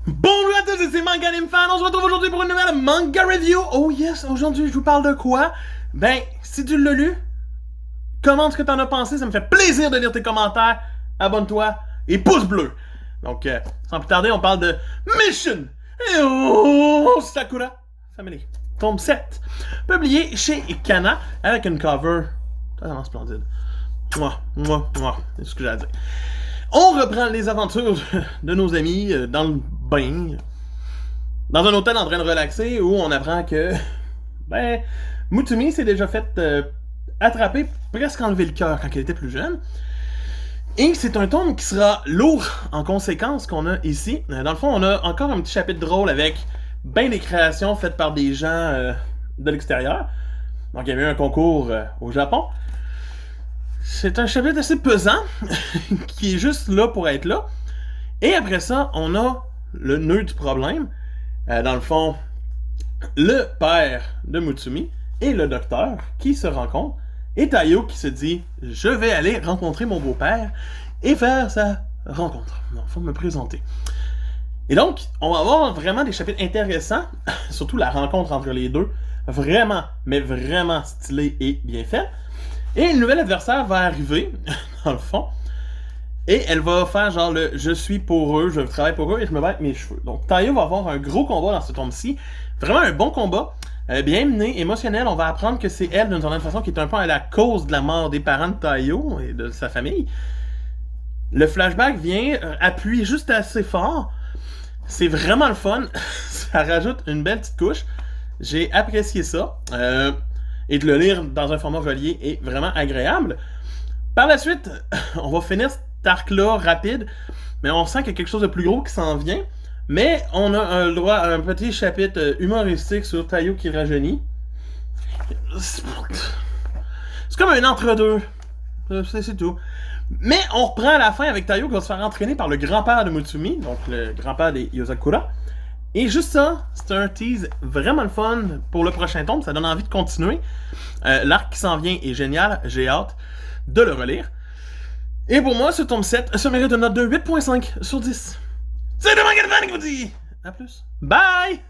Bonjour à tous, c'est Manga Anime Fan. On se retrouve aujourd'hui pour une nouvelle manga review. Oh yes, aujourd'hui je vous parle de quoi? Ben, si tu l'as lu, commente ce que t'en as pensé. Ça me fait plaisir de lire tes commentaires. Abonne-toi et pouce bleu. Donc, sans plus tarder, on parle de Mission Sakura Family, tome 7, publié chez Kana avec une cover totalement splendide. C'est ce que j'ai à dire. On reprend les aventures de nos amis dans le bain, dans un hôtel en train de relaxer, où on apprend que, Mutsumi s'est déjà fait attraper, presque enlever le cœur quand elle était plus jeune. Et c'est un tome qui sera lourd en conséquence qu'on a ici. Dans le fond, on a encore un petit chapitre drôle avec ben des créations faites par des gens de l'extérieur. Donc il y avait eu un concours au Japon. C'est un chapitre assez pesant, qui est juste là pour être là. Et après ça, on a le nœud du problème. Dans le fond, le père de Mutsumi et le docteur qui se rencontrent. Et Taiyo qui se dit « Je vais aller rencontrer mon beau-père et faire sa rencontre. » Il faut me présenter. Et donc, on va avoir vraiment des chapitres intéressants, surtout la rencontre entre les deux. Vraiment, mais vraiment stylé et bien fait. Et une nouvelle adversaire va arriver, dans le fond, et elle va faire genre le « je suis pour eux, je travaille pour eux et je me bats avec mes cheveux ». Donc Taiyo va avoir un gros combat dans ce tome-ci, vraiment un bon combat, bien mené, émotionnel. On va apprendre que c'est elle, d'une certaine façon, qui est un peu à la cause de la mort des parents de Taiyo et de sa famille. Le flashback vient appuyer juste assez fort. C'est vraiment le fun, ça rajoute une belle petite couche. J'ai apprécié ça. Et de le lire dans un format relié est vraiment agréable. Par la suite, on va finir cet arc-là rapide, mais on sent qu'il y a quelque chose de plus gros qui s'en vient. Mais on a le droit à un petit chapitre humoristique sur Taiyo qui rajeunit. C'est comme un entre-deux. C'est tout. Mais on reprend à la fin avec Taiyo qui va se faire entraîner par le grand-père de Mutsumi, donc le grand-père des Yozakura. Et juste ça, c'est un tease vraiment le fun pour le prochain tome, ça donne envie de continuer. L'arc qui s'en vient est génial, j'ai hâte de le relire. Et pour moi, ce tome 7 se mérite une note de 8.5 sur 10. C'est le Manga Fan qui vous dit à plus. Bye!